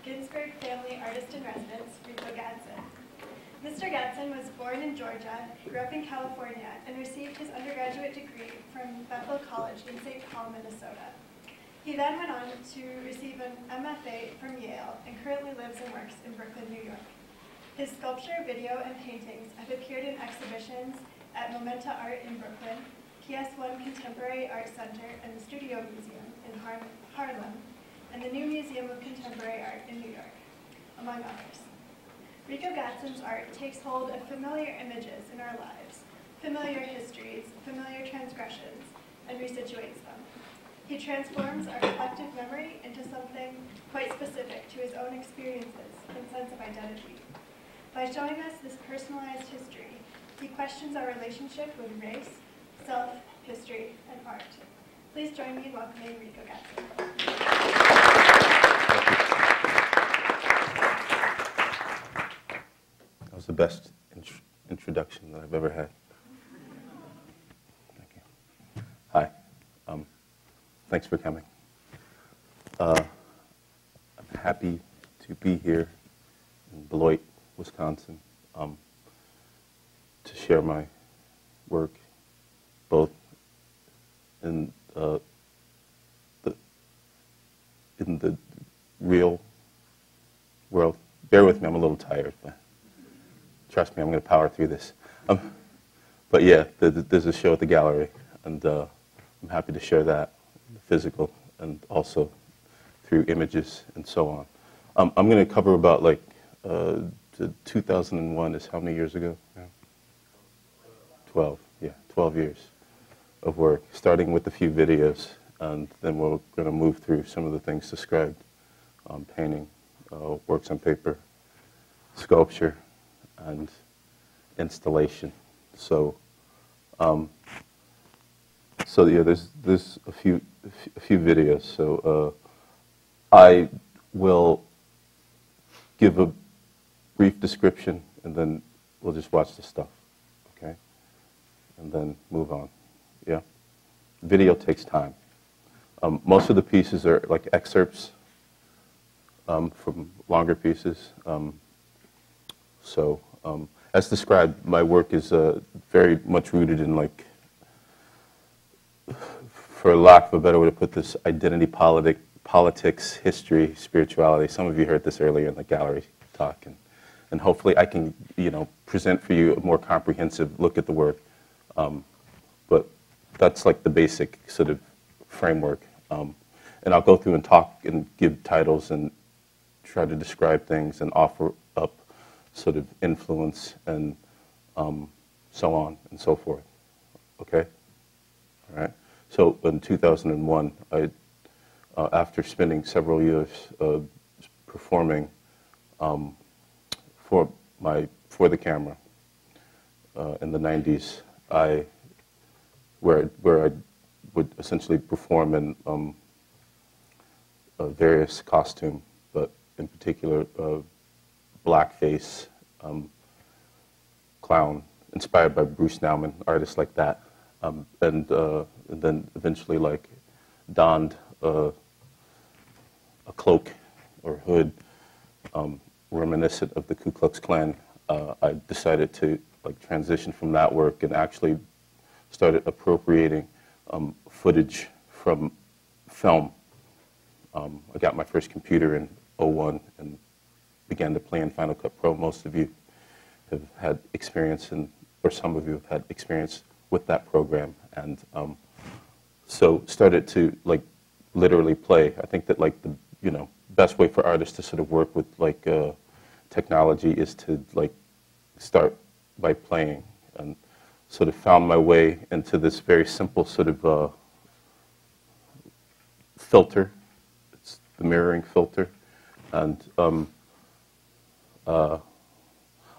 Ginsberg Family Artist-in-Residence, Rico Gatson. Mr. Gatson was born in Georgia, grew up in California, and received his undergraduate degree from Beloit College in St. Paul, Minnesota. He then went on to receive an MFA from Yale and currently lives and works in Brooklyn, New York. His sculpture, video, and paintings have appeared in exhibitions at Momenta Art in Brooklyn, PS1 Contemporary Art Center and the Studio Museum in Harlem, and the New Museum of Contemporary Art in New York, among others. Rico Gatson's art takes hold of familiar images in our lives, familiar histories, familiar transgressions, and resituates them. He transforms our collective memory into something quite specific to his own experiences and sense of identity. By showing us this personalized history, he questions our relationship with race, self, history, and art. Please join me in welcoming Rico Gatson. That was the best introduction that I've ever had. Thank you. Hi. Thanks for coming. I'm happy to be here in Beloit, Wisconsin, to share my work, both in the real world. Bear with me, I'm a little tired, but trust me, I'm going to power through this. But yeah, there's a show at the gallery, and I'm happy to share that, physical, and also through images and so on. I'm going to cover about like 2001 is how many years ago? Yeah. 12, yeah, 12 years of work, starting with a few videos, and then we're going to move through some of the things described, painting, works on paper, sculpture, and installation. So yeah, there's a few videos. So I will give a brief description, and then we'll just watch the stuff, okay? And then move on. Yeah. Video takes time. Most of the pieces are like excerpts from longer pieces. As described, my work is very much rooted in, like, for lack of a better way to put this, identity politics, history, spirituality. Some of you heard this earlier in the gallery talk, and hopefully I can, present for you a more comprehensive look at the work. But that's like the basic sort of framework. And I'll go through and talk and give titles and try to describe things and offer up sort of influence and so on and so forth. Okay? All right? So in 2001, after spending several years performing for the camera in the 90s, where I would essentially perform in various costume, but in particular blackface, clown, inspired by Bruce Nauman, artists like that, and then eventually like donned a cloak or hood reminiscent of the Ku Klux Klan. I decided to like transition from that work and actually started appropriating footage from film. I got my first computer in '01 and began to play in Final Cut Pro. Most of you have had experience or some of you have had experience with that program, and so started to like literally play. I think that like the best way for artists to sort of work with like technology is to like start by playing, and sort of found my way into this very simple sort of filter. It's the mirroring filter, and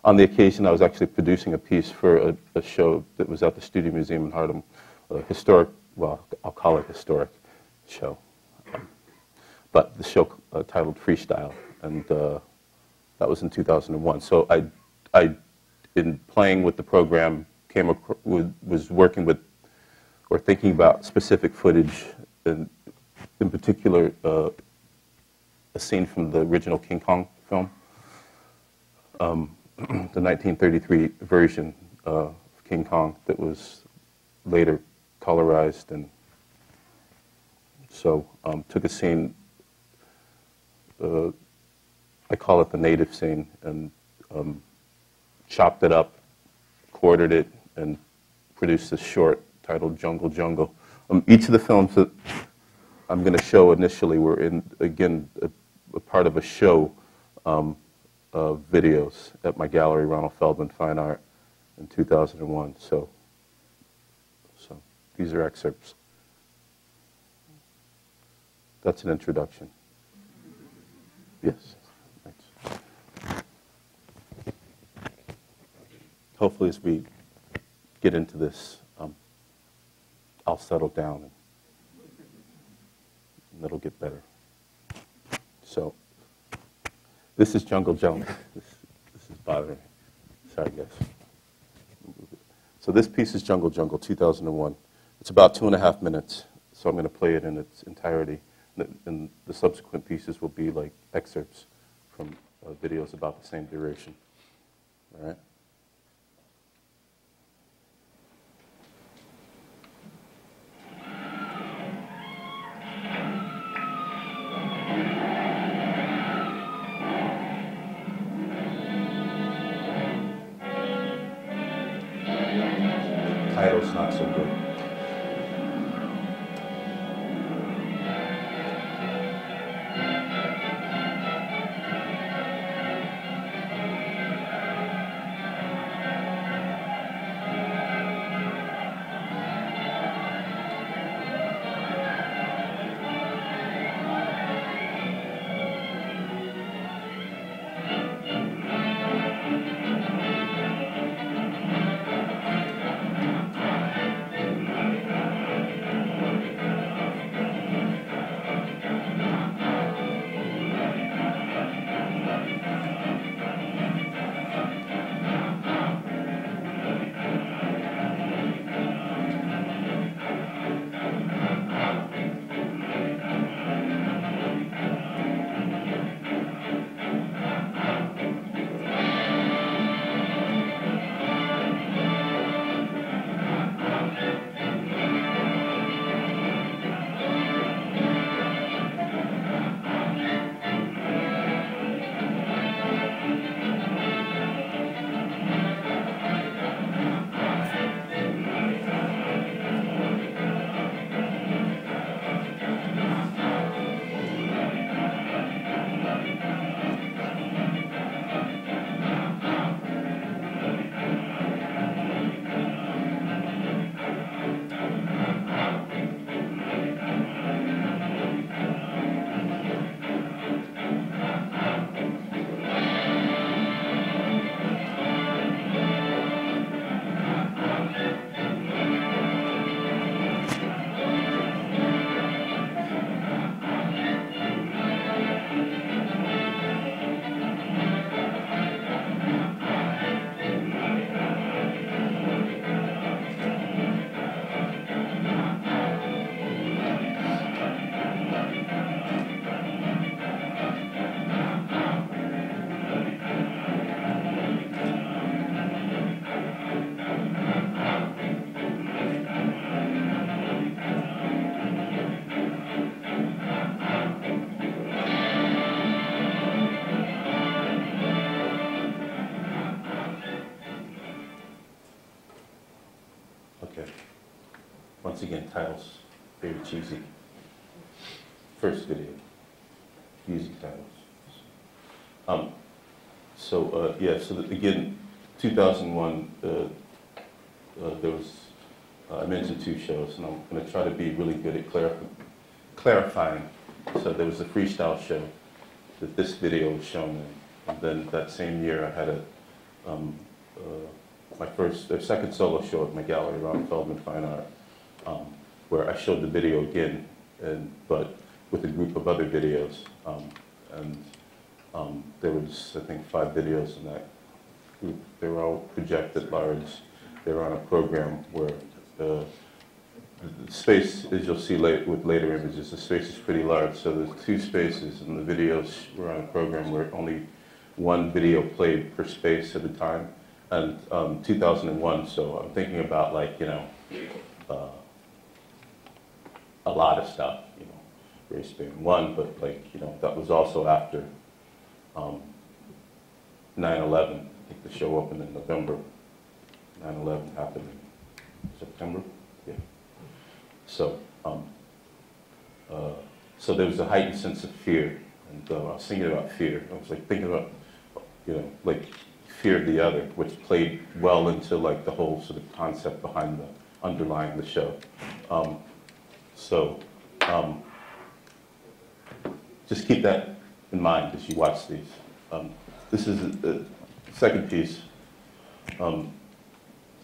on the occasion I was actually producing a piece for a show that was at the Studio Museum in Harlem, a historic, well, I'll call it historic show, but the show titled Freestyle, and that was in 2001. So I in playing with the program, was working with or thinking about specific footage, and in particular a a scene from the original King Kong film, the 1933 version of King Kong that was later colorized, and so took a scene, I call it the native scene, and chopped it up, quartered it, and produced this short titled Jungle Jungle. Each of the films that I'm going to show initially were again, a part of a show of videos at my gallery, Ronald Feldman Fine Art, in 2001. So these are excerpts. That's an introduction. Yes. Thanks. Hopefully, as we get into this, I'll settle down and it'll get better. So, this is Jungle Jungle. This is bothering me. Sorry, guys. So this piece is Jungle Jungle, 2001. It's about 2.5 minutes, so I'm going to play it in its entirety. And the subsequent pieces will be like excerpts from videos about the same duration. All right? Title's not so good. Once again, titles, very cheesy. First video, music titles. So again, 2001, there was, I mentioned 2 shows, and I'm going to try to be really good at clarifying. So there was a freestyle show that this video was shown in. And then that same year, I had my second solo show at my gallery, Ronald Feldman Fine Art, where I showed the video again, but with a group of other videos. There was, I think, 5 videos in that group. They were all projected large. They were on a program where the space, as you'll see with later images, the space is pretty large. So there's 2 spaces, and the videos were on a program where only 1 video played per space at a time. And 2001, so I'm thinking about, like, you know, a lot of stuff, you know, race being one, but, like, you know, that was also after 9/11. I think the show opened in November. 9/11 happened in September. Yeah. So, so there was a heightened sense of fear, and I was thinking about fear. I was like thinking about, you know, like fear of the other, which played well into like the whole sort of concept behind the underlying the show. Just keep that in mind as you watch these. This is the second piece,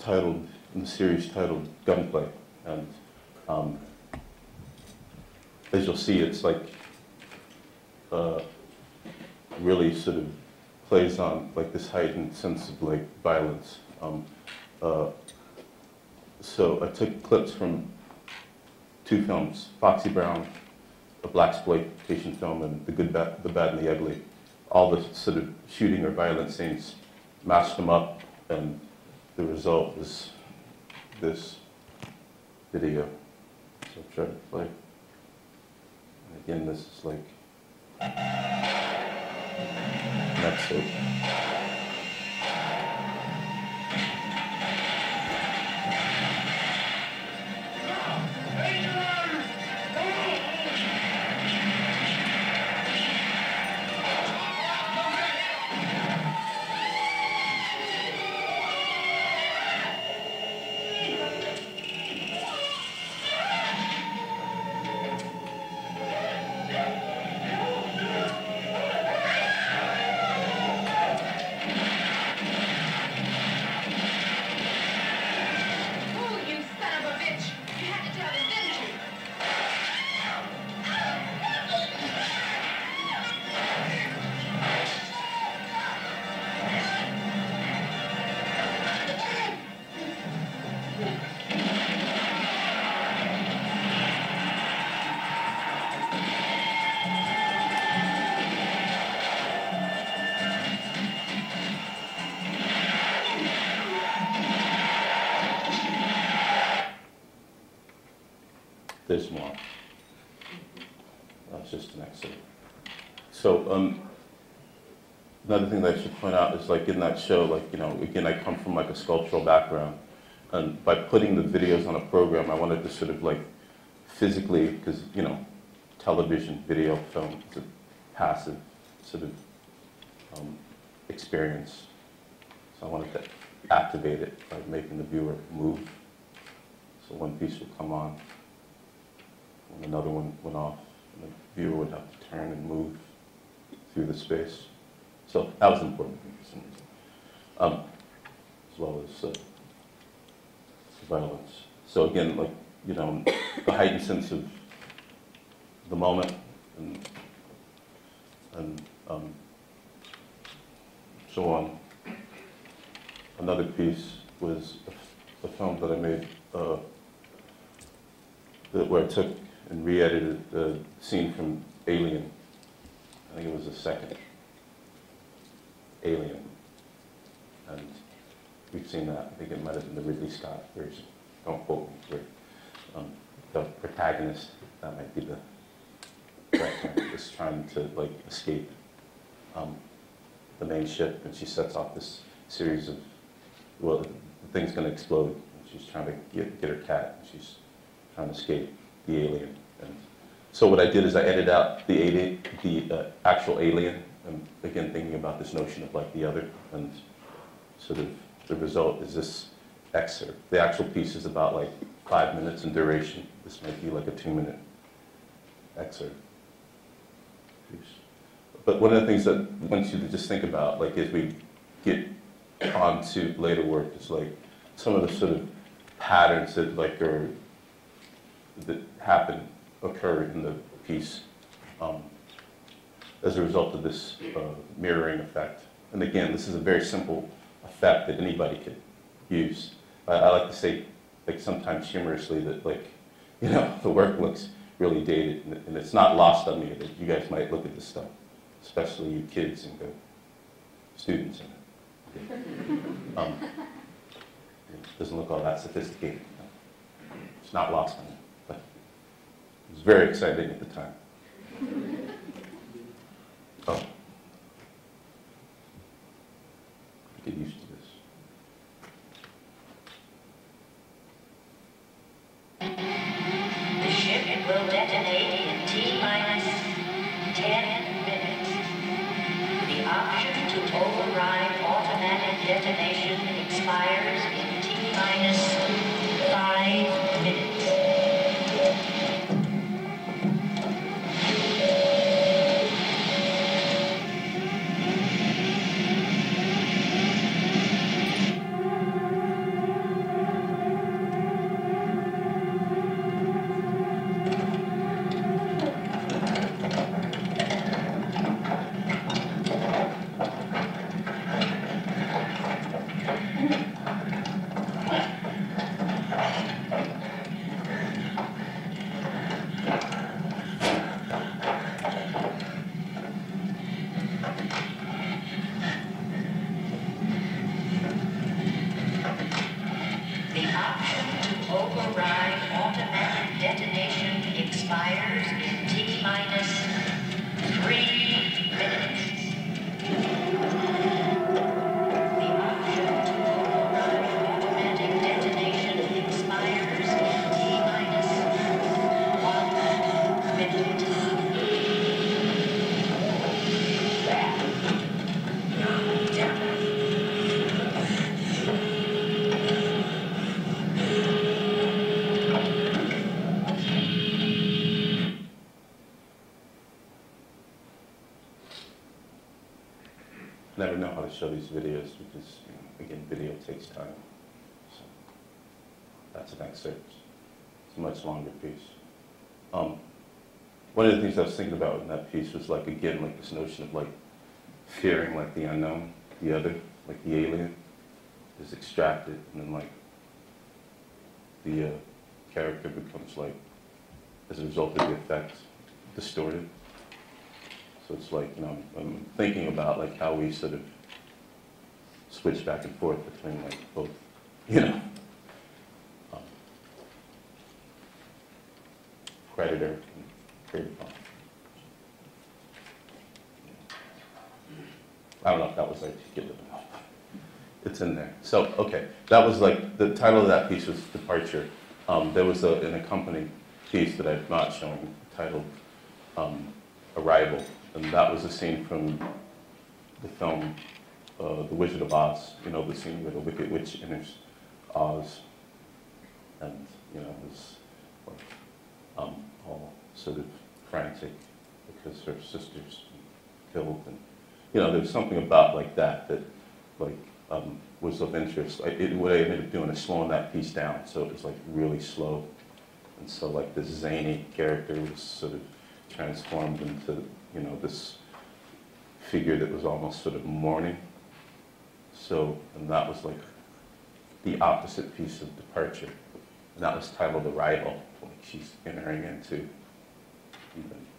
titled in the series titled Gunplay, and as you'll see, it's like really sort of plays on like this heightened sense of like violence. So I took clips from 2 films, Foxy Brown, a blaxploitation film, and The Good, the Bad, and the Ugly. All the sort of shooting or violent scenes, mashed them up, and the result is this video. So I'll try to play. And again, this is like next tape. There's more. That's just an excerpt. So another thing that I should point out is, like, in that show, like, you know, again, I come from like a sculptural background, and by putting the videos on a program, I wanted to sort of like physically, because, you know, television, video, film, it's a passive sort of experience. So I wanted to activate it by making the viewer move. So one piece would come on, when another one went off, and the viewer would have to turn and move through the space. So that was important to me for some reason, as well as violence. So again, like, you know, the heightened sense of the moment, and so on. Another piece was a film that I made where I took and re-edited the scene from Alien. I think it was the second Alien. And we've seen that. I think it might have been the Ridley Scott version. Don't quote me. Where the protagonist, that might be the correct term, is trying to like escape the main ship, and she sets off this series of, well, the thing's going to explode. And she's trying to get her cat. And she's trying to escape the alien. And so what I did is I edited out the actual alien, and again thinking about this notion of like the other, and sort of the result is this excerpt. The actual piece is about like 5 minutes in duration. This might be like a 2-minute excerpt piece. But one of the things that I want you to just think about, like as we get on to later work, is like some of the sort of patterns that like that occur in the piece as a result of this mirroring effect. And again, this is a very simple effect that anybody could use. I like to say, like sometimes humorously, that like you know, the work looks really dated, and it's not lost on me that you guys might look at this stuff, especially you kids and the students in it. It doesn't look all that sophisticated. It's not lost on me, but it was very exciting at the time. Oh. Get used to this. The ship will detonate in T-minus 10 minutes. The option to override automatic detonation expires in T-minus 5 minutes. Override automatic detonation expires in T-minus 3 minutes. The option to override automatic detonation expires in T-minus 1 minute. Never know how to show these videos because, you know, again, video takes time. So that's an excerpt. It's a much longer piece. One of the things I was thinking about in that piece was like, again, like this notion of like fearing like the unknown, the other, like the alien is extracted, and then like the character becomes like, as a result of the effect, distorted. So it's like, you know, I'm thinking about like how we sort of switch back and forth between like both, you know, creditor and creative power. I don't know if that was articulate enough. It's in there. So, okay, that was like, the title of that piece was Departure. There was an accompanying piece that I've not shown titled Arrival. And that was a scene from the film The Wizard of Oz, you know, the scene where the Wicked Witch enters Oz. And, you know, it was like, all sort of frantic because her sister's killed. And, you know, there was something about like that like was of interest. What I ended up doing is slowing that piece down, so it was like really slow. And so like this zany character was sort of transformed into, you know, this figure that was almost sort of mourning. So, and that was like the opposite piece of Departure. And that was titled Arrival, like she's entering into.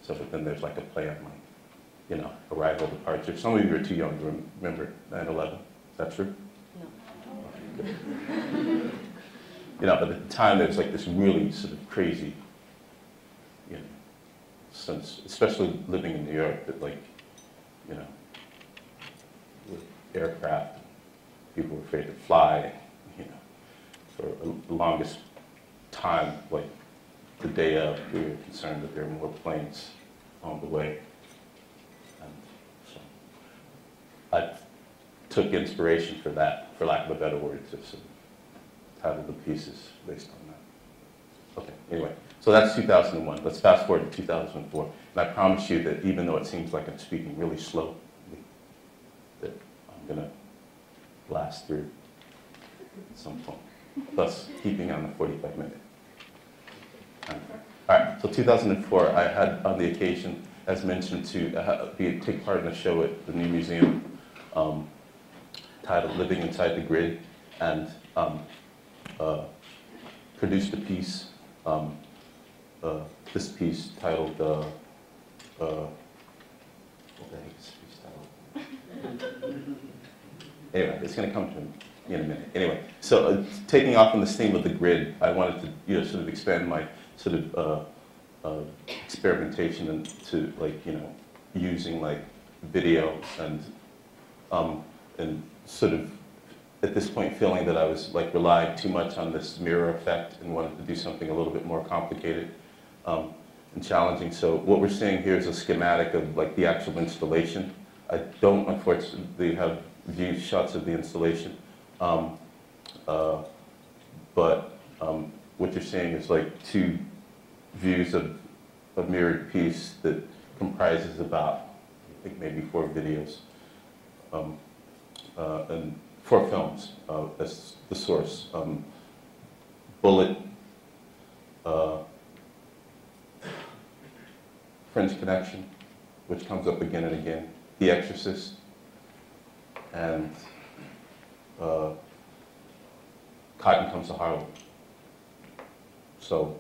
So, but then there's like a play on like, you know, Arrival, Departure. Some of you are too young to remember 9/11. Is that true? No. Okay, good. You know, but at the time there was like this really sort of crazy, you know, sense, especially living in New York, that like, you know, with aircraft, people were afraid to fly, you know, for the longest time, like the day of, we were concerned that there were more planes on the way. And so I took inspiration for that, for lack of a better word, to sort of title the pieces based on that. Okay, anyway, so that's 2001. Let's fast forward to 2004. And I promise you that even though it seems like I'm speaking really slow, that I'm going to blast through at some point, thus keeping on the 45-minute. All right, so 2004, I had on the occasion, as mentioned, to take part in a show at the New Museum titled Living Inside the Grid, and produced a piece this piece titled, what the heck is this piece titled? Anyway, it's going to come to me in a minute. Anyway, so taking off on this theme of the grid, I wanted to sort of expand my sort of experimentation into using like video and sort of at this point feeling that I was like relying too much on this mirror effect and wanted to do something a little bit more complicated and challenging. So what we're seeing here is a schematic of like the actual installation. I don't unfortunately have view shots of the installation, but what you're seeing is like two views of a mirrored piece that comprises about, I think maybe 4 videos and 4 films as the source. Bullet, French Connection, which comes up again and again, The Exorcist, and Cotton Comes to Harlem. So,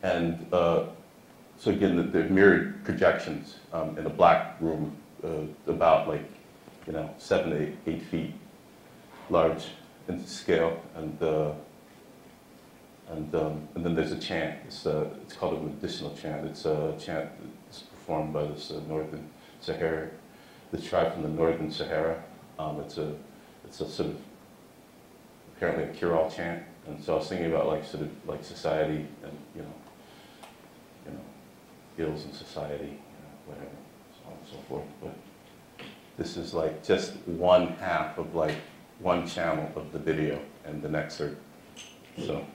so again, the mirrored projections in a black room about 7 to 8 feet large in scale, and then there's a chant. It's called a medicinal chant. It's a chant that's performed by this Northern Sahara, the tribe from the Northern Sahara. It's a sort of apparently a cure-all chant, and so I was thinking about sort of society and ills in society, whatever, so on and so forth. But this is like just one half of like one channel of the video and the next are so.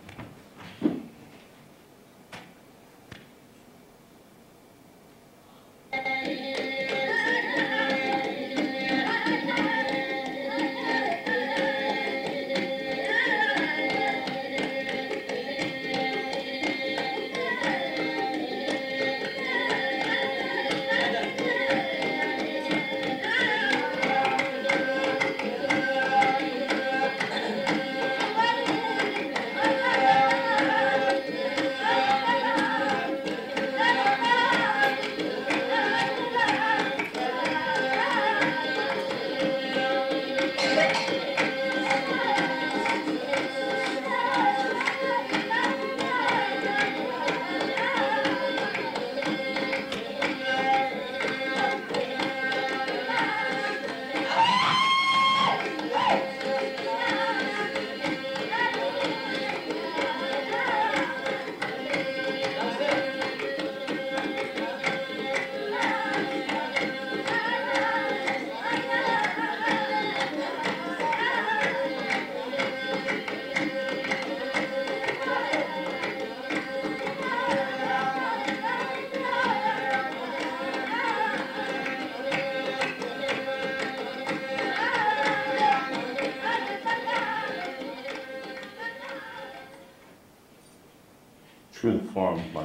True to form, my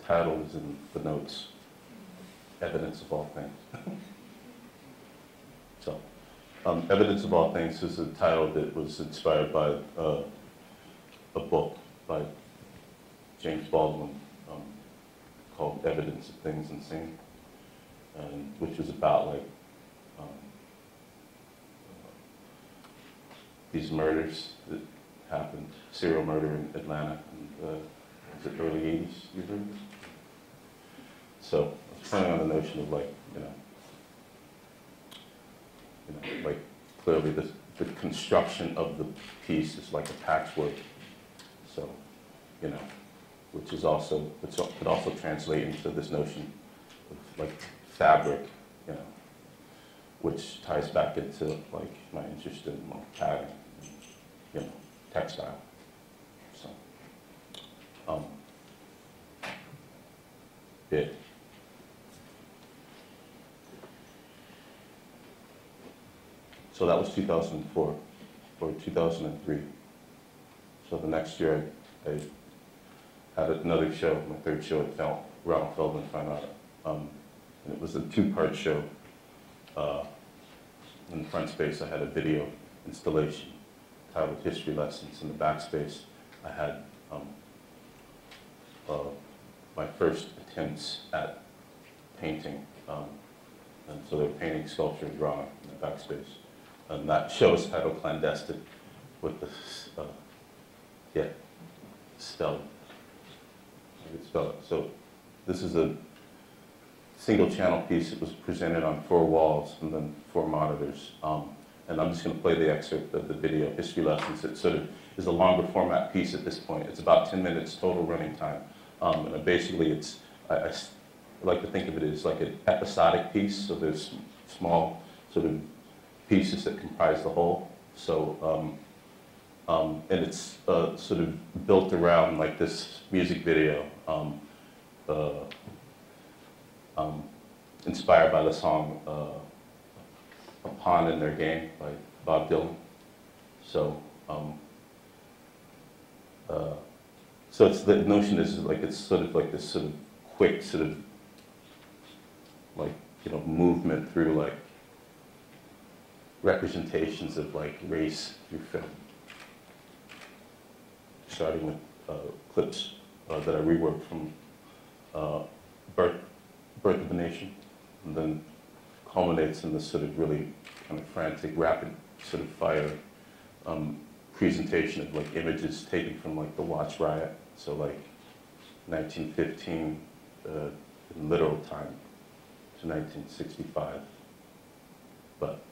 title is in the notes, Evidence of All Things. So, Evidence of All Things is a title that was inspired by a book by James Baldwin called Evidence of Things Unseen, which was about these murders that happened, serial murder in Atlanta in the early 80s, you heard this? So I was playing on the notion of clearly the construction of the piece is like a patchwork. So, which is also, which could also translate into this notion of fabric, which ties back into my interest in pattern, textile. So, yeah. So that was 2004 or 2003. So the next year I had another show, my 3rd show at Ronald Feldman Fine Art. And it was a 2-part show. In the front space I had a video installation titled History Lessons. In the back space I had my first attempts at painting. And so they're painting, sculpture, and drawing in the backspace. And that show is titled Clandestine with the, yeah, spell. I could spell it. So this is a single channel piece. It was presented on 4 walls and then 4 monitors. And I'm just going to play the excerpt of the video, History Lessons. It sort of is a longer format piece at this point. It's about 10 minutes total running time. And basically it's, I like to think of it as like an episodic piece. So there's small sort of pieces that comprise the whole. So, and it's sort of built around like this music video, inspired by the song A Pawn in Their Game by Bob Dylan. So, so it's, the notion is like it's sort of like this sort of quick sort of like, you know, movement through like representations of like race through film. Starting with clips that I reworked from Birth of a Nation, and then culminates in this sort of really kind of frantic, rapid sort of fire presentation of like images taken from like the Watts riot. So like 1915 in literal time to 1965, but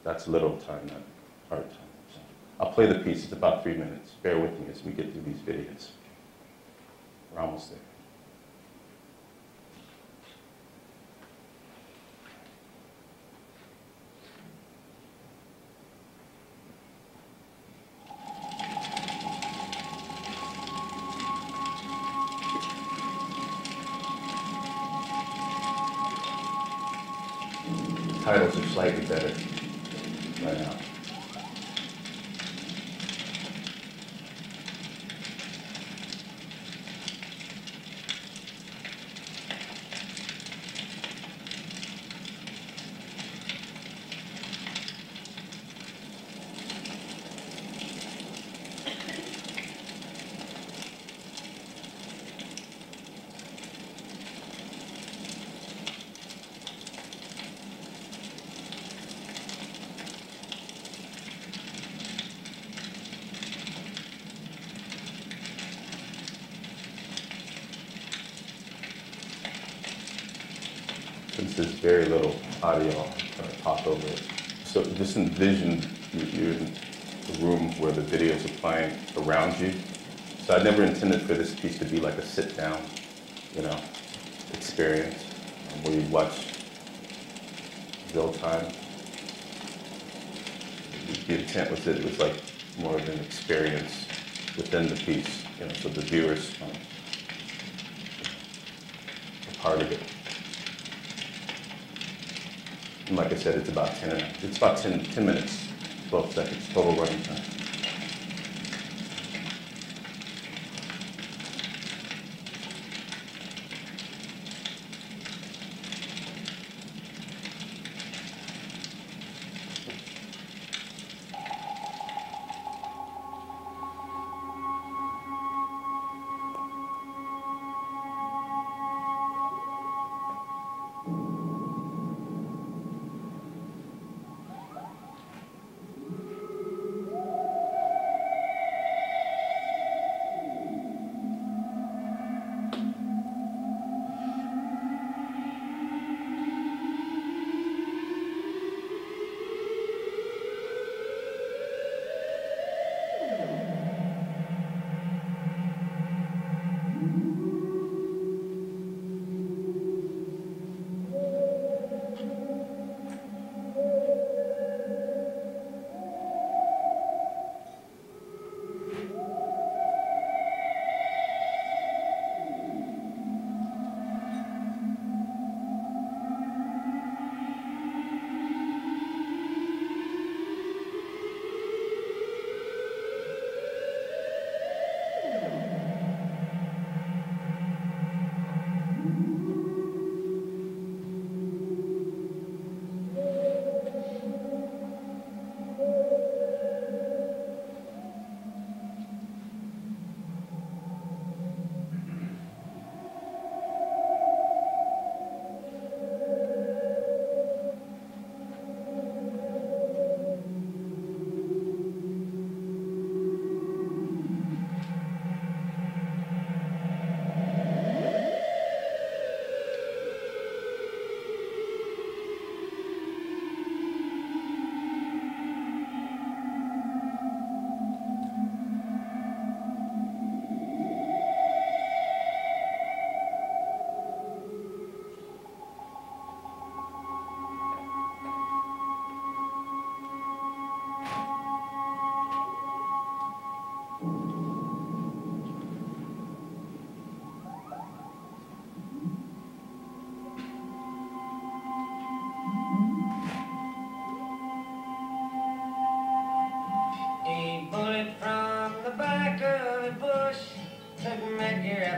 that's literal time, not hard time. So I'll play the piece. It's about 3 minutes. Bear with me as we get through these videos. We're almost there. Titles are slightly better right now. Since there's very little audio, I'm going to talk over it. So just envision you're in a room where the videos are playing around you. So I never intended for this piece to be like a sit-down, you know, experience where you watch real time. The intent was that it was like more of an experience within the piece, you know, so the viewers are part of it. And like I said, it's about 10 minutes, 12 seconds total running time.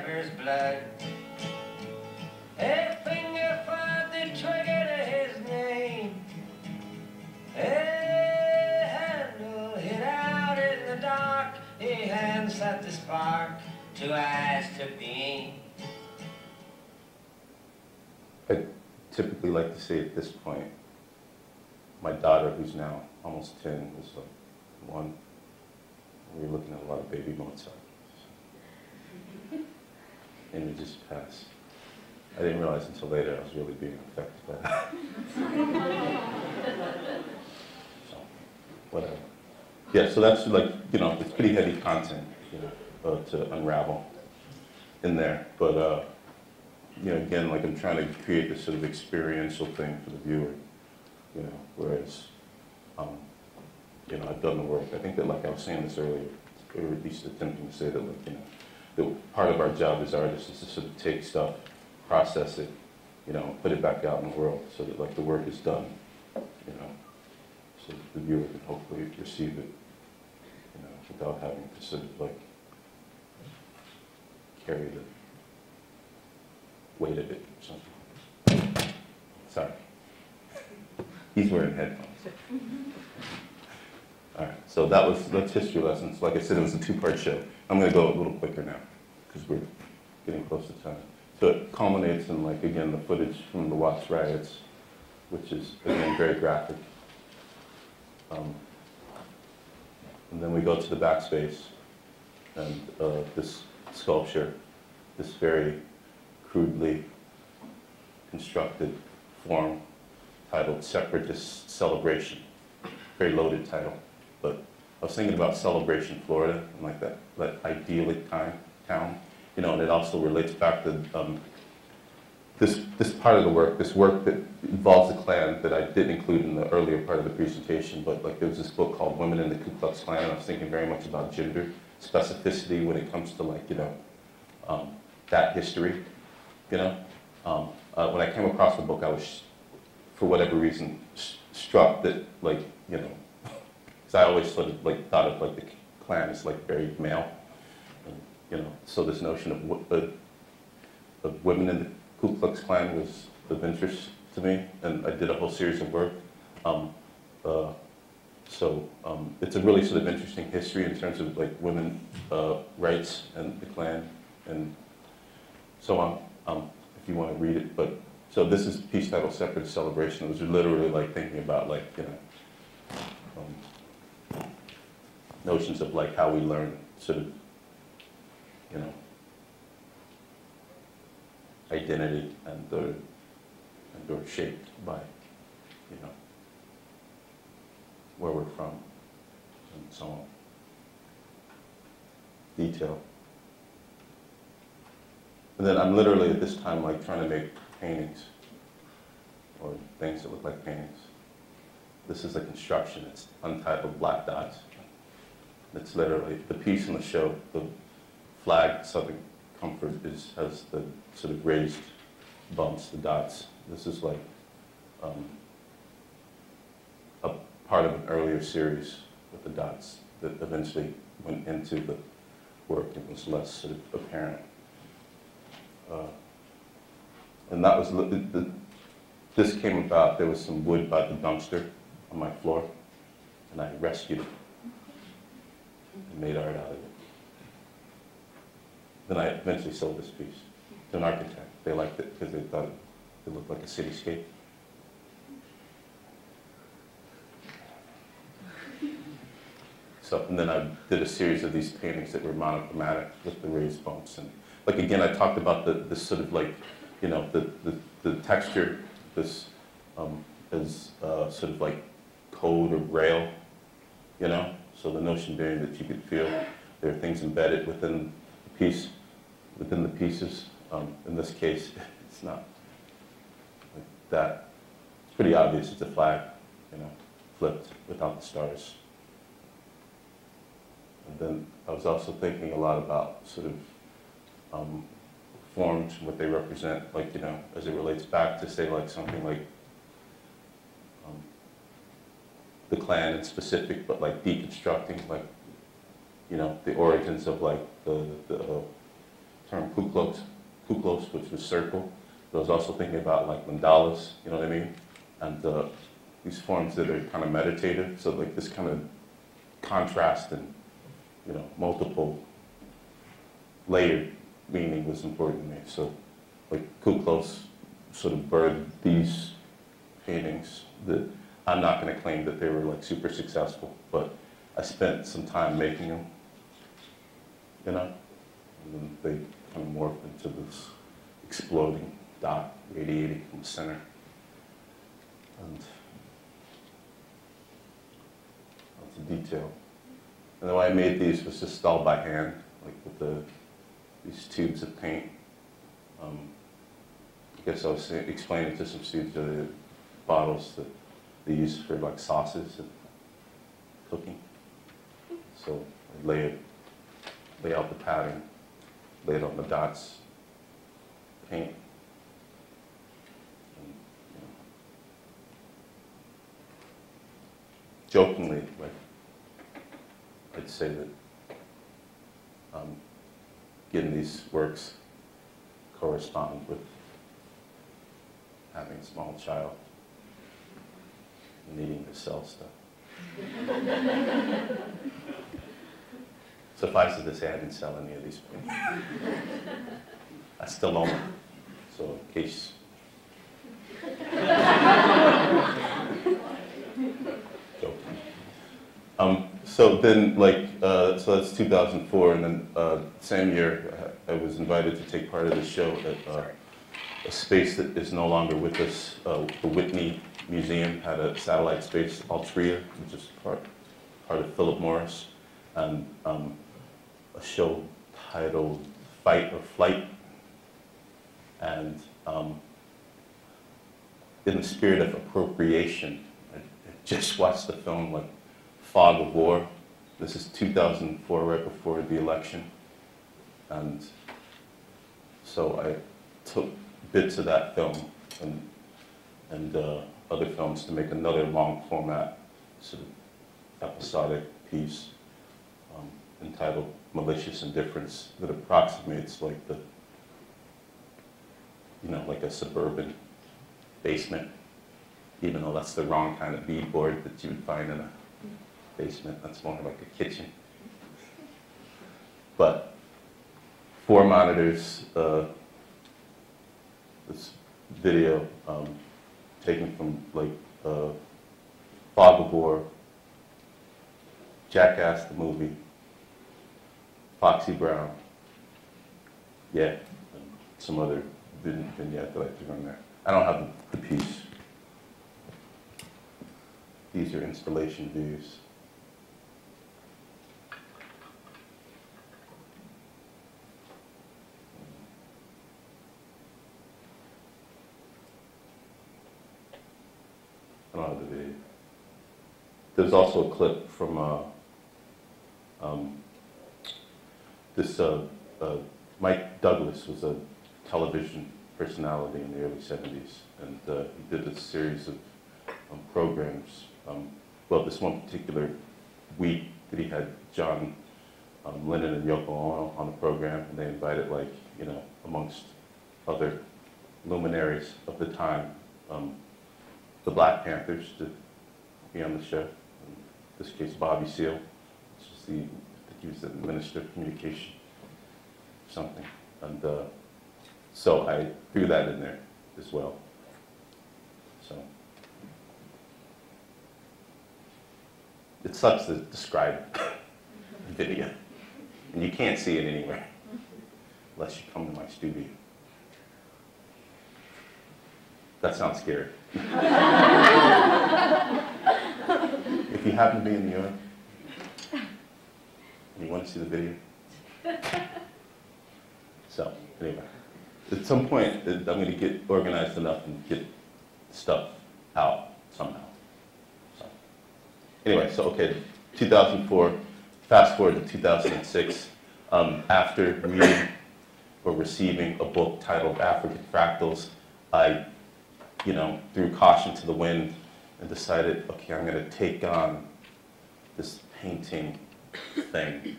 driver's blood. A finger fired the trigger to his name. A handle hid out in the dark. A hand set the spark. Two eyes took the aim. I typically like to say at this point, my daughter, who's now almost 10, was like 1. We were looking at a lot of baby Mozart. And it just passed. I didn't realize until later I was really being affected by that. So, whatever. Yeah, so that's like, you know, it's pretty heavy content, you know, to unravel in there. But, you know, again, like I'm trying to create this sort of experiential thing for the viewer, you know, whereas, you know, I've done the work. I think that, like I was saying this earlier, or at least attempting to say that, like, you know, that part of our job as artists is to sort of take stuff, process it, you know, put it back out in the world so that, like, the work is done, you know, so that the viewer can hopefully receive it, you know, without having to sort of, like, carry the weight of it or something. Sorry. He's wearing headphones. All right, so that's history lessons. Like I said, it was a 2-part show. I'm going to go a little quicker now because we're getting close to time. So it culminates in, like, again, the footage from the Watts riots, which is, again, very graphic. And then we go to the backspace, and this sculpture, this very crudely constructed form titled Separatist Celebration. Very loaded title. But I was thinking about Celebration, Florida, and like that idyllic town, you know, and it also relates back to this part of the work, this work that involves the Klan that I didn't include in the earlier part of the presentation, but like there was this book called Women in the Ku Klux Klan, and I was thinking very much about gender specificity when it comes to, like, you know, that history, you know. When I came across the book, I was, for whatever reason, struck that, like, you know, because I always sort of, like, thought of, like, the Klan as, like, very male, and, you know, so this notion of women in the Ku Klux Klan was of interest to me, and I did a whole series of work. It's a really sort of interesting history in terms of, like, women rights and the Klan and so on, if you want to read it. But so this is a piece titled Separate Celebration. It was literally like thinking about, like, you know, notions of, like, how we learn sort of, you know, identity and or shaped by, you know, where we're from and so on. Detail. And then I'm literally at this time, like, trying to make paintings or things that look like paintings. This is a construction. It's Untitled Black Dots. It's literally the piece in the show. The flag, Southern Comfort, has the sort of raised bumps, the dots. This is like a part of an earlier series with the dots that eventually went into the work and was less sort of apparent. And that was, this came about, there was some wood by the dumpster on my floor, and I rescued it and made art out of it. Then I eventually sold this piece to an architect. They liked it because they thought it looked like a cityscape. So, and then I did a series of these paintings that were monochromatic with the raised bumps. And, like, again, I talked about this sort of, like, you know, the texture, this is sort of like code or braille, you know? So the notion being that you could feel there are things embedded within the piece, within the pieces. In this case, it's not like that. It's pretty obvious. It's a flag, you know, flipped without the stars. And then I was also thinking a lot about sort of forms, what they represent, like, you know, as it relates back to, say, like something like the Klan in specific, but like deconstructing, like, you know, the origins of, like, the term kuklos, which was circle. But I was also thinking about like mandalas, you know what I mean? And these forms that are kind of meditative, so like this kind of contrast and, you know, multiple layered meaning was important to me. So like kuklos sort of birthed these paintings that I'm not going to claim that they were like super successful, but I spent some time making them, you know, and then they kind of morphed into this exploding dot radiating from the center. And lots of detail. And the way I made these was just all by hand, like with these tubes of paint. I guess I was explaining to some students the bottles that they use for like sauces and cooking. So I lay out the pattern, lay it on the dots, paint. And, you know, jokingly, like I'd say that getting these works correspond with having a small child and needing to sell stuff. Suffice it to say, I didn't sell any of these paintings. I still own them, so in case. Joking. So then, like, so that's 2004, and then same year, I was invited to take part of the show at a space that is no longer with us. The Whitney Museum had a satellite space, Altria, which is part of Philip Morris, and a show titled Fight or Flight. And in the spirit of appropriation, I just watched the film like Fog of War. This is 2004, right before the election. And so I took bits of that film and other films to make another long format sort of episodic piece entitled Malicious Indifference that approximates like the, you know, like a suburban basement, even though that's the wrong kind of beadboard that you would find in a basement. That's more like a kitchen. But 4 monitors, this video taken from like Fog of War, Jackass the movie, Foxy Brown, yeah, and some other vignette that I threw in there. I don't have the piece. These are installation views. I don't have the video. There's also a clip from Mike Douglas was a television personality in the early 70s, and he did a series of programs. Well, this one particular week that he had John Lennon and Yoko Ono on the program, and they invited, like, you know, amongst other luminaries of the time, the Black Panthers to be on the show. In this case, Bobby Seale, which is I think he was the Minister of Communication, or something. And so I threw that in there as well. So it sucks to describe the video, and you can't see it anywhere unless you come to my studio. That sounds scary. If you happen to be in New York and you want to see the video, so anyway, at some point I'm going to get organized enough and get stuff out somehow. So anyway, so okay, 2004, fast forward to 2006, after reading or receiving a book titled African Fractals, I, you know, threw caution to the wind and decided, okay, I'm going to take on this painting thing,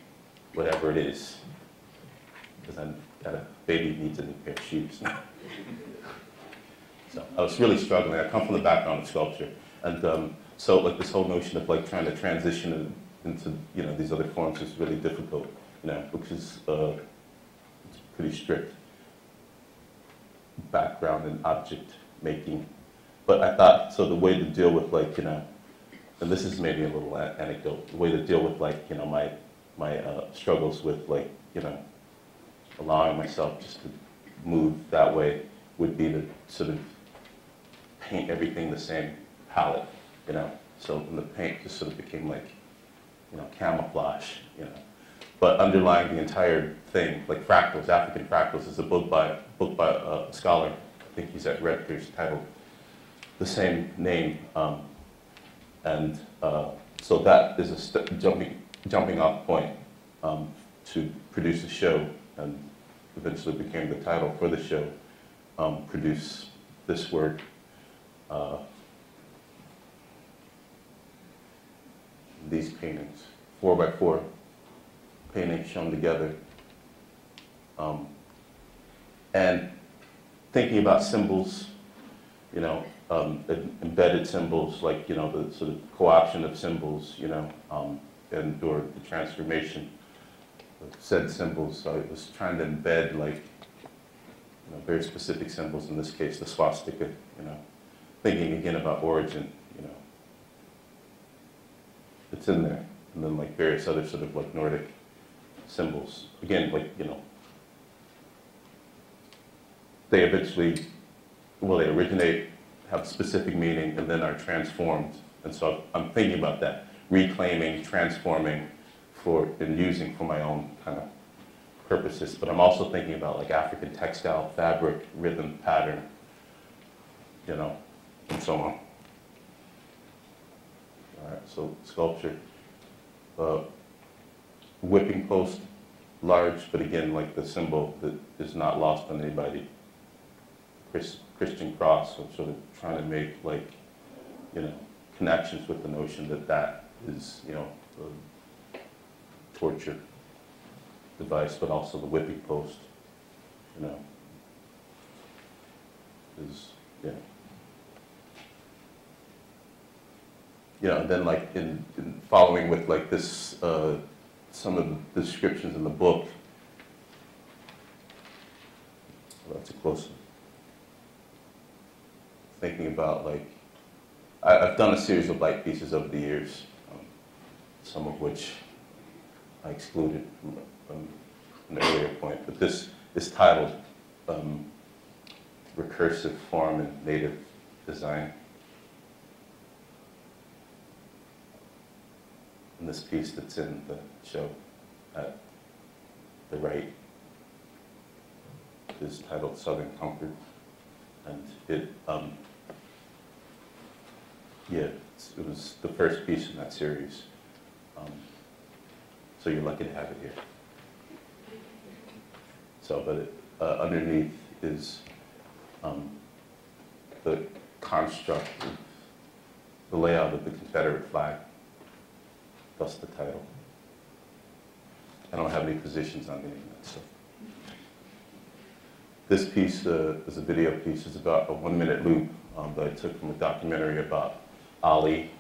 whatever it is, because that a baby needs a new pair of shoes. So I was really struggling. I come from the background of sculpture, and so like this whole notion of like trying to transition into these other forms is really difficult, because it's pretty strict background and object making. But I thought, so the way to deal with like, and this is maybe a little anecdote, the way to deal with like, my struggles with like, allowing myself just to move that way would be to sort of paint everything the same palette, So when the paint just sort of became like, camouflage, But underlying the entire thing, like fractals, African fractals, is a book by a scholar, I think he's at Rutgers, titled the same name, and so that is a jumping off point to produce a show, and eventually became the title for the show. Produce this work. These paintings, 4x4 paintings shown together, and thinking about symbols, embedded symbols, like, the sort of co-option of symbols, and or the transformation of said symbols. So I was trying to embed, like, very specific symbols, in this case, the swastika, thinking again about origin, it's in there. And then like various other sort of like Nordic symbols. Again, like, they eventually, well, they originate, have specific meaning, and then are transformed. And so I'm thinking about that, reclaiming, transforming, and using for my own kind of purposes. But I'm also thinking about like African textile, fabric, rhythm, pattern, and so on. All right, so sculpture. Whipping post, large, but again, like the symbol that is not lost on anybody. Christian cross, so sort of trying to make like, connections with the notion that is, a torture device, but also the whipping post, is, and then like in following with like this, some of the descriptions in the book. Well, that's a close. Thinking about like, I've done a series of light pieces over the years, some of which I excluded from an earlier point, but this is titled Recursive Form and Native Design. And this piece that's in the show at the right is titled Southern Comfort, and it it was the first piece in that series, so you're lucky to have it here. So, but it, underneath is the construct of the layout of the Confederate flag, thus the title. I don't have any positions on any of that stuff. This piece is a video piece. It's about a 1-minute loop that I took from a documentary about Ali,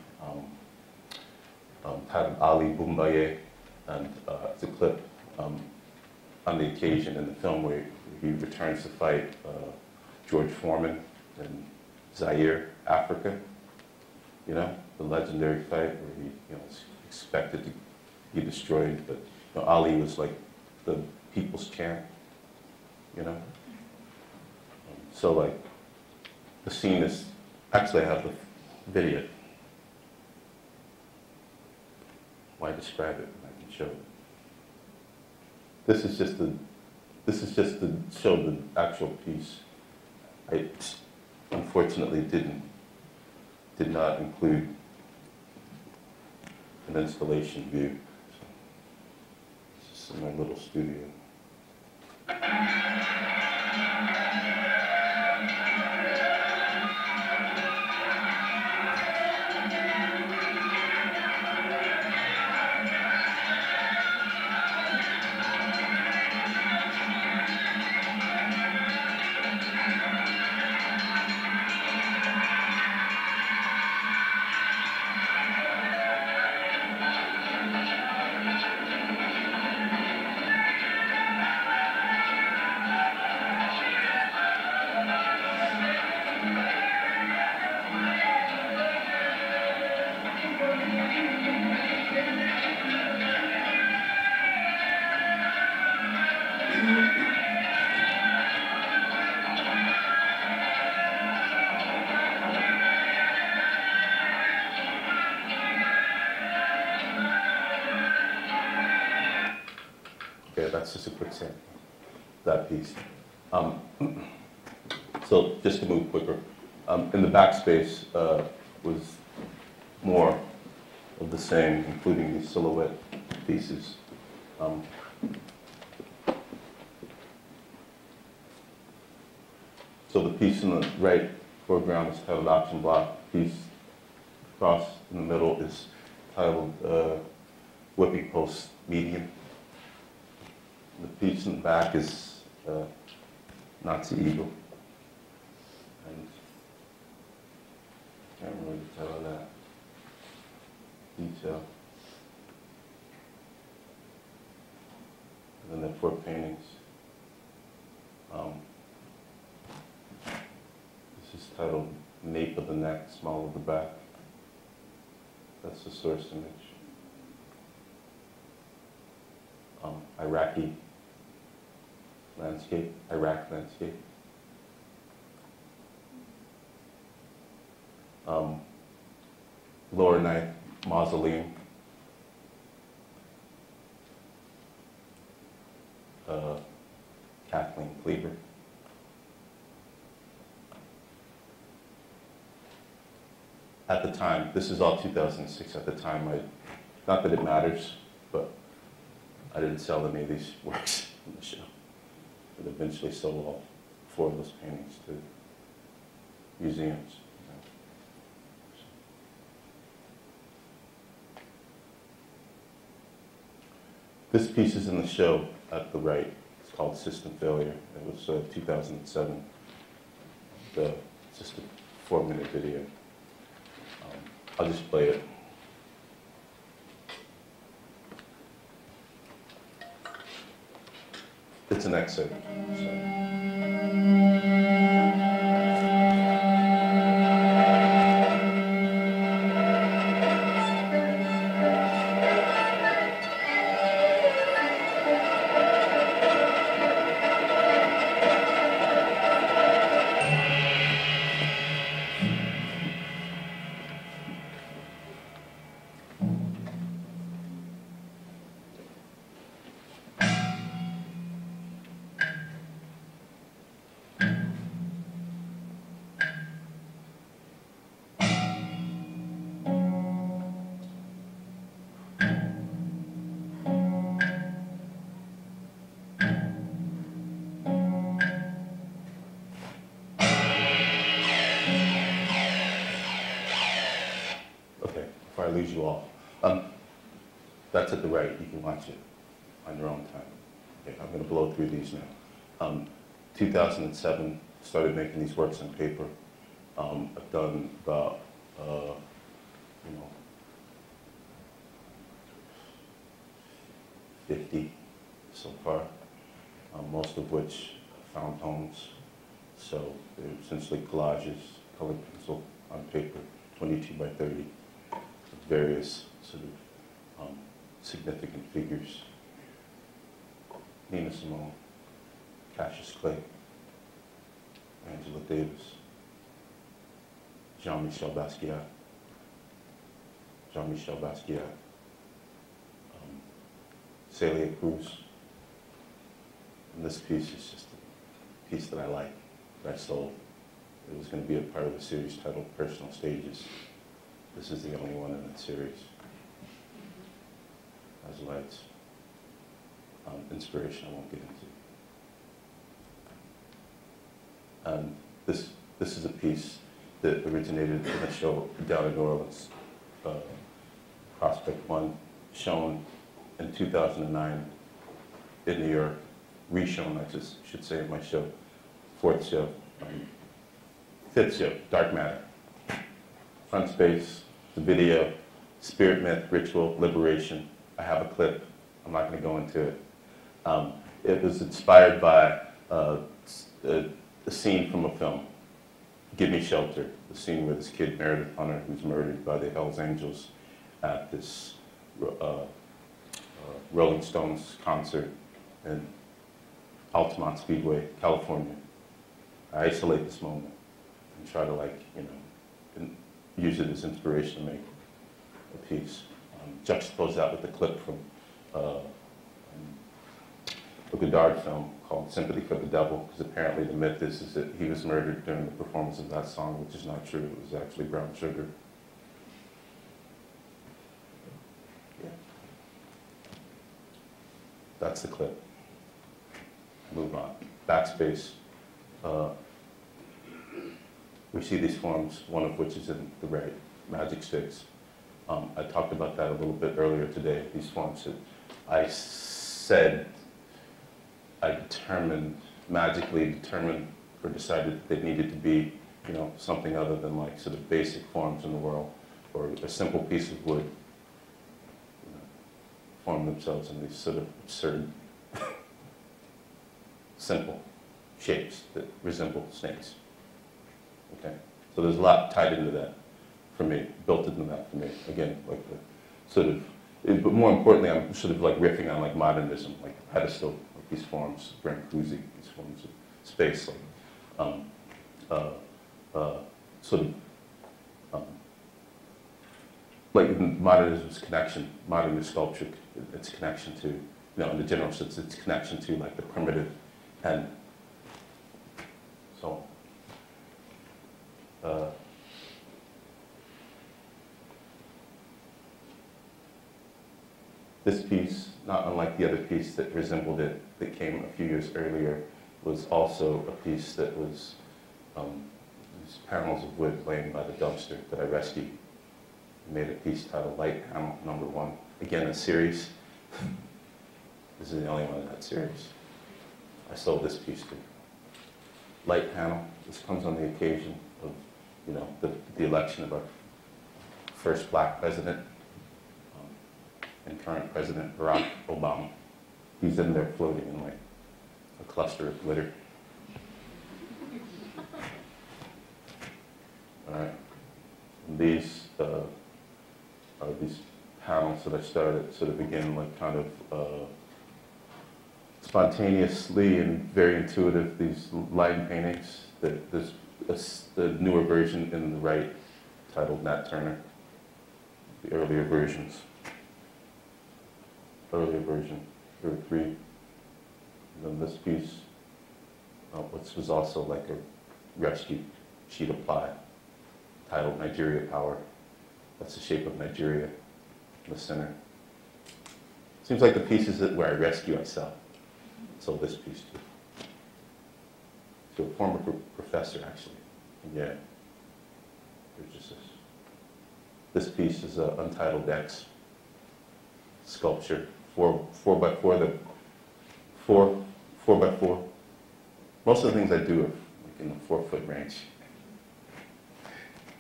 titled Ali Boumbaye, and it's a clip on the occasion in the film where he returns to fight George Foreman in Zaire, Africa. The legendary fight where he was expected to be destroyed, but Ali was like the people's champ, So like, the scene is, actually I have the video. Why describe it? I can show it. This is just to show the actual piece. I unfortunately did not include an installation view. So this is in my little studio. that's just a quick sample, that piece. So just to move quicker, in the backspace was more of the same, including these silhouette pieces. So the piece in the right foreground is titled Option Block. Piece across in the middle is titled Whipping Post Medium. The piece in the back is Nazi Eagle. And I can't really tell that detail. And then there are 4 paintings. This is titled Nape of the Neck, Small of the Back. That's the source image. Iraqi landscape, Iraq landscape. Lower Ninth Mausoleum. Kathleen Cleaver. At the time, this is all 2006, at the time, not that it matters, but I didn't sell any of these works in the show. But eventually sold all 4 of those paintings to museums. This piece is in the show at the right. It's called System Failure. It was 2007. It's just a 4-minute video. I'll just play it. It's an excerpt. Before I lose you all. That's at the right. You can watch it on your own time. Okay, I'm going to blow through these now. 2007, started making these works on paper. I've done about, 50 so far, most of which found homes. So they're essentially collages, colored pencil on paper, 22 by 30, with various sort of significant figures. Nina Simone, Cassius Clay, Angela Davis, Jean-Michel Basquiat, Celia Cruz. And this piece is just a piece that I like, that I sold. It was going to be a part of a series titled Personal Stages. This is the only one in that series. Has lights. Inspiration I won't get into. And this is a piece that originated in a show down in New Orleans, Prospect One, shown in 2009 in New York, reshown, I should say, in my show, 4th show, 5th show, Dark Matter. Front space, the video, spirit, myth, ritual, liberation. I have a clip. I'm not going to go into it. It was inspired by a scene from a film, Give Me Shelter, the scene where this kid, Meredith Hunter, who's murdered by the Hells Angels at this Rolling Stones concert in Altamont Speedway, California. I isolate this moment and try to use it as inspiration to make a piece. Juxtapose that with the clip from a Godard film called Sympathy for the Devil, because apparently the myth is that he was murdered during the performance of that song, which is not true. It was actually brown sugar. Yeah. That's the clip. Move on. Backspace. We see these forms, one of which is in the right, magic sticks. I talked about that a little bit earlier today, these forms that I said I magically determined or decided that they needed to be, you know, something other than like sort of basic forms in the world, or a simple piece of wood, you know, form themselves in these sort of absurd, simple shapes that resemble snakes. Okay, so there's a lot tied into that for me, built into that for me. Again, like the sort of, but more importantly, I'm sort of like riffing on like modernism, like pedestal, like these forms, Brancusi, these forms of space, like sort of like modernism's connection, modernist sculpture, its connection to, you know, in the general sense, its connection to like the primitive and so on. This piece, not unlike the other piece that resembled it, that came a few years earlier, was also a piece that was these panels of wood laying by the dumpster that I rescued. I made a piece titled Light Panel Number 1. Again, a series. This is the only one in that series. I sold this piece too. Light panel. This comes on the occasion of, you know, the election of our first black president and current President Barack Obama. He's in there floating in like a cluster of glitter. All right. And these are these panels that I started sort of again like kind of spontaneously and very intuitive, these line paintings. There's the newer version in the right titled Nat Turner, the earlier versions. Earlier version, there were 3. And then this piece, which was also like a rescue sheet of ply, titled Nigeria Power. That's the shape of Nigeria in the center. Seems like the pieces where I rescue, I sell. Sold this piece too. To a former professor, actually. Yeah. There's just this. This piece is an Untitled X sculpture. 4x4, the 4x4. Most of the things I do are like in the 4-foot range.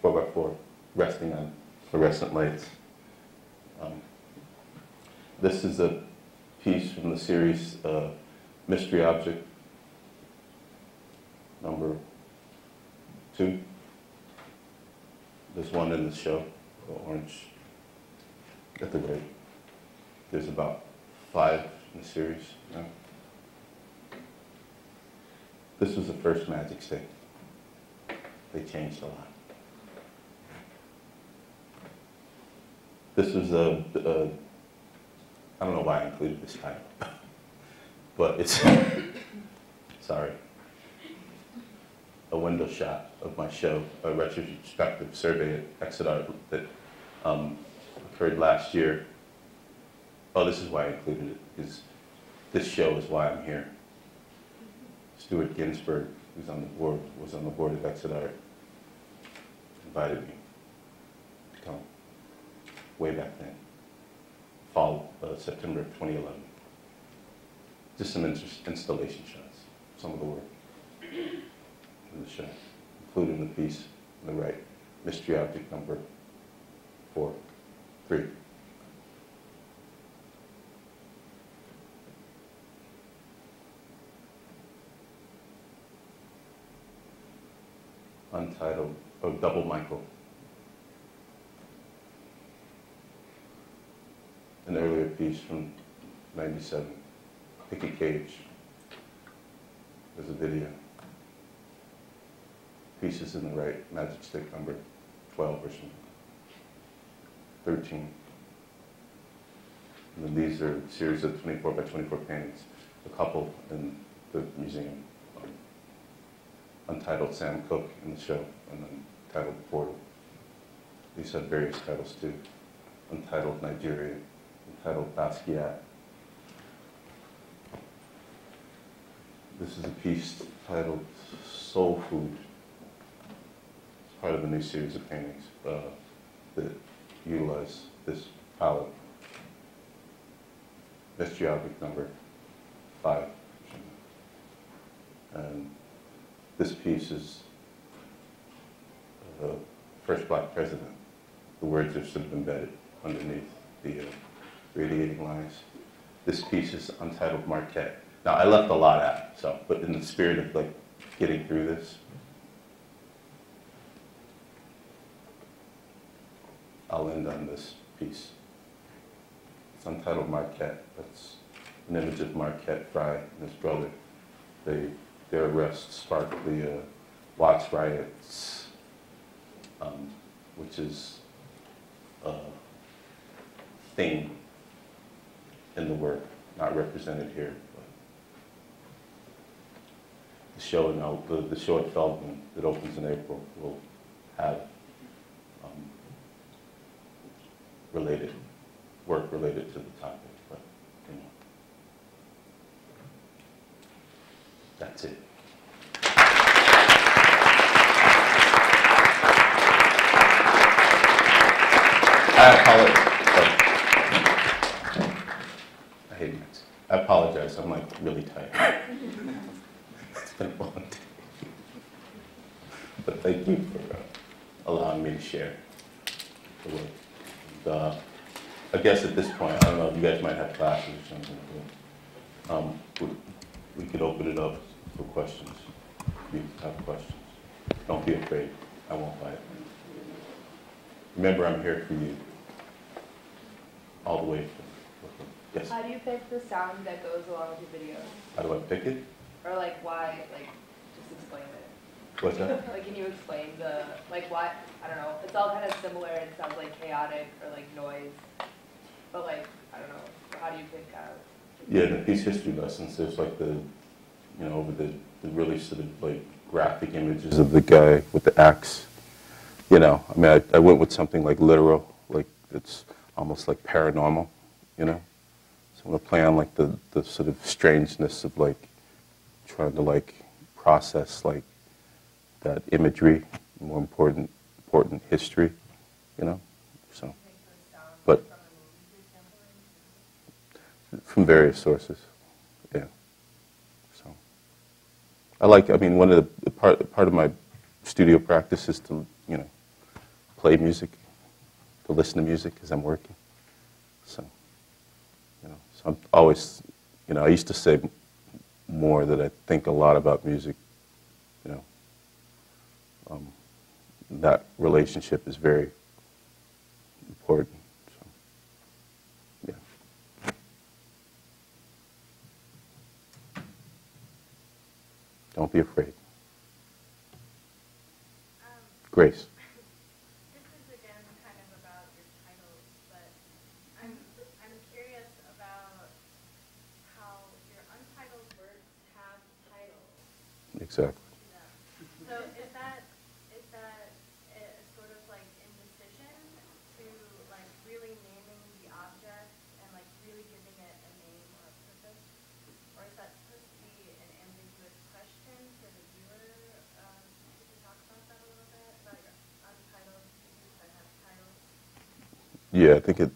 4x4, resting on fluorescent lights. This is a piece from the series Mystery Object number 2. There's one in the show, the orange at the right. There's about 5 in the series. Yeah. This was the first magic stick. They changed a lot. This was I don't know why I included this title, but it's, sorry, a window shot of my show, a retrospective survey at Exeter that occurred last year. Oh, this is why I included it, because this show is why I'm here. Stuart Ginsberg, who's on the board, was on the board of Exeter, invited me to come way back then, fall, September of 2011. Just some installation shots, some of the work in the show, including the piece on the right, Mystery Object number 3. Untitled, Double Michael. An earlier piece from '97, Picky Cage. There's a video. Pieces in the right, Magic Stick number 12 or something. 13. And then these are a series of 24 by 24 paintings. a couple in the museum, Untitled Sam Cooke in the show, and then Untitled Portal. These had various titles too. Untitled Nigeria, Untitled Basquiat. This is a piece titled Soul Food. It's part of a new series of paintings that utilize this palette. Geographic number 5. And this piece is the first black president. The words are sort of embedded underneath the radiating lines. This piece is Untitled Marquette. Now, I left a lot out, so, but in the spirit of like getting through this, I'll end on this piece. It's Untitled Marquette. That's an image of Marquette Frye and his brother. Their arrest sparked the Watts riots, which is a theme in the work, not represented here. The show at Feldman that opens in April will have work related to the topic, but you know, that's it. I apologize. I'm like really tired. It's been a long day. But thank you for allowing me to share the work. And, I guess at this point, I don't know if you guys might have classes or something, but we could open it up for questions. If you have questions. Don't be afraid. I won't bite. Remember, I'm here for you. All the way from, yes? How do you pick the sound that goes along with your video? How do I pick it? Or like why, like, just explain it. What's that? Like, can you explain the, like, why, I don't know, it's all kind of similar, it sounds like chaotic or like noise, but like, I don't know, how do you pick out? Yeah, in the piece history lessons, there's like the, you know, with the really sort of like graphic images of the guy with the axe. You know, I mean, I went with something like literal, like it's almost like paranormal, you know? So I'm gonna play on like the sort of strangeness of like trying to like process like that imagery, more important history, you know? So, but from various sources, yeah. So, I mean, one of the part of my studio practice is to, you know, play music, to listen to music as I'm working. So, you know, so I'm always, you know, I used to say more that I think a lot about music, you know. That relationship is very important. So, yeah. Don't be afraid. Grace. This is again kind of about your titles, but I'm curious about how your untitled works have titles. Exactly. So is that a sort of like indecision to like really naming the object and like really giving it a name or a purpose, or is that supposed to be an ambiguous question for the viewer? Could you talk about that a little bit, about your untitled pieces that have titles? Yeah, I think it's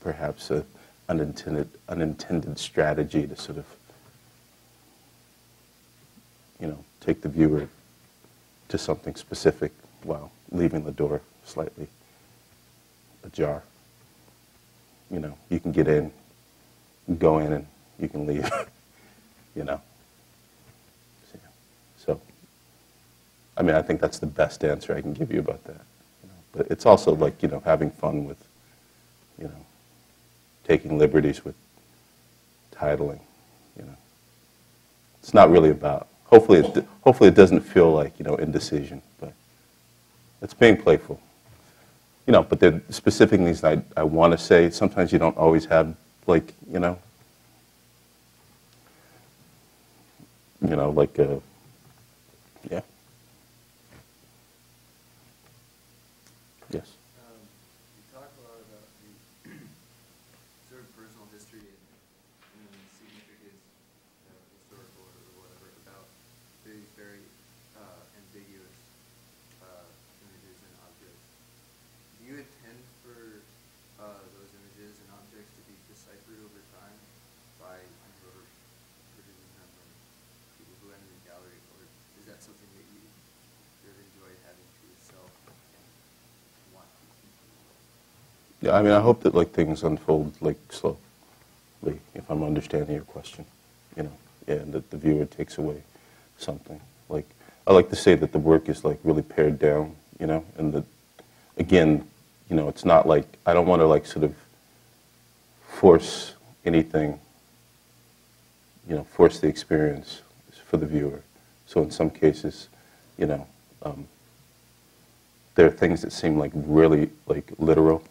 perhaps an unintended strategy to sort of, you know, take the viewer to something specific while leaving the door slightly ajar. You know, you can get in, go in, and you can leave, you know. So, I mean, I think that's the best answer I can give you about that. You know? But it's also like, you know, having fun with, you know, taking liberties with titling, you know. It's not really about, hopefully it doesn't feel like, you know, indecision, but it's being playful. You know, but there are specific things I want to say. Sometimes you don't always have, like, you know, You know, like, yeah. Yes. You talk a lot about the sort of personal history and the significance, historical or whatever, about these very ambiguous images and objects. Do you intend for those images and objects to be deciphered over time by whoever produces them or people who enter the gallery, or is that something that you sort of enjoy having to yourself and want to continue? Yeah, I mean, I hope that like things unfold like slowly, if I'm understanding your question, you know, yeah, and that the viewer takes away something. Like, I like to say that the work is like really pared down, you know, and that, again, you know, it's not like, I don't want to like sort of force anything, you know, force the experience for the viewer. So in some cases, you know, there are things that seem like really like literal,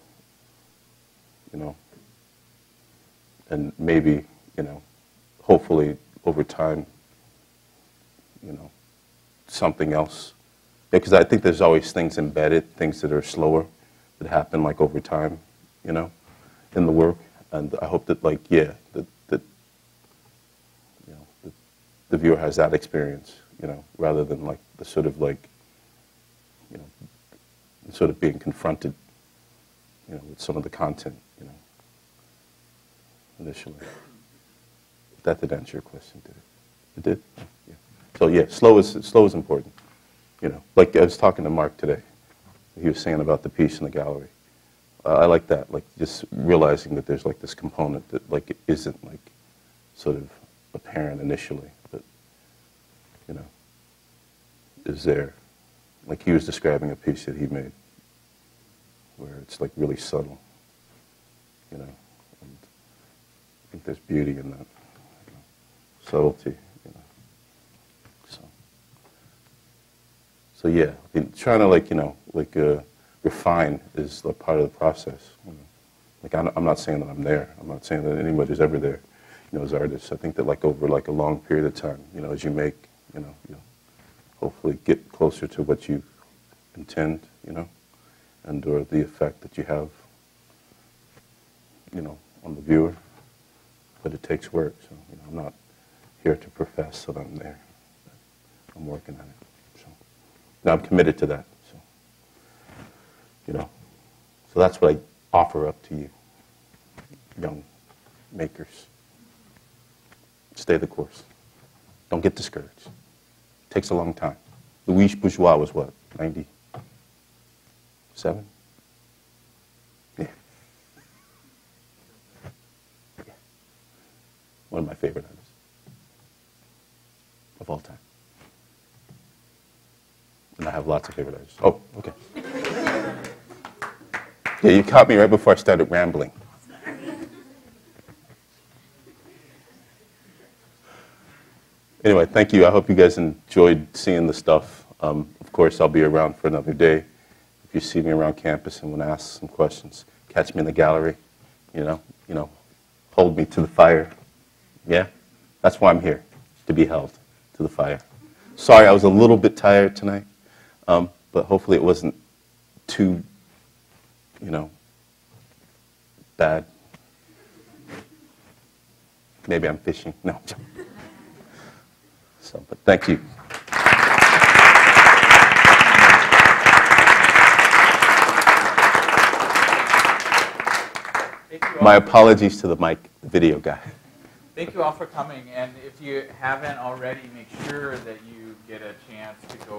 you know, and maybe, you know, hopefully over time, you know, something else. Because I think there's always things embedded, things that are slower, that happen like over time, you know, in the work. And I hope that like, yeah, that you know, the viewer has that experience, you know, rather than like the sort of like, you know, sort of being confronted, you know, with some of the content, you know, initially. That did answer your question, did it? It did? Oh, yeah. So yeah, slow is important. You know, like I was talking to Mark today. He was saying about the piece in the gallery. I like that, like just realizing that there's like this component that like it isn't like sort of apparent initially, but you know, is there. Like he was describing a piece that he made where it's like really subtle, you know. And I think there's beauty in that, you know, subtlety, you know. So yeah, I mean, trying to like, you know, like refine is like part of the process. You know? Like I'm not saying that I'm there. I'm not saying that anybody's ever there, you know, as artists. I think that like over like a long period of time, you know, as you make, you know, hopefully get closer to what you intend, you know, and or the effect that you have, you know, on the viewer. But it takes work, so you know, I'm not here to profess that I'm there. I'm working on it. Now I'm committed to that, so, you know. So that's what I offer up to you, young makers. Stay the course. Don't get discouraged. It takes a long time. Louis Bourgeois was what, 97? Yeah. Yeah. One of my favorite artists of all time. And I have lots of favorite artists. Oh, okay. Yeah, you caught me right before I started rambling. Anyway, thank you. I hope you guys enjoyed seeing the stuff. Of course, I'll be around for another day. If you see me around campus and want to ask some questions, catch me in the gallery. You know, hold me to the fire. Yeah, that's why I'm here, to be held to the fire. Sorry, I was a little bit tired tonight. But hopefully it wasn't too, you know, bad. Maybe I'm fishing. No. So, but thank you. My apologies to the mic, the video guy. Thank you all for coming, and if you haven't already, make sure that you get a chance to go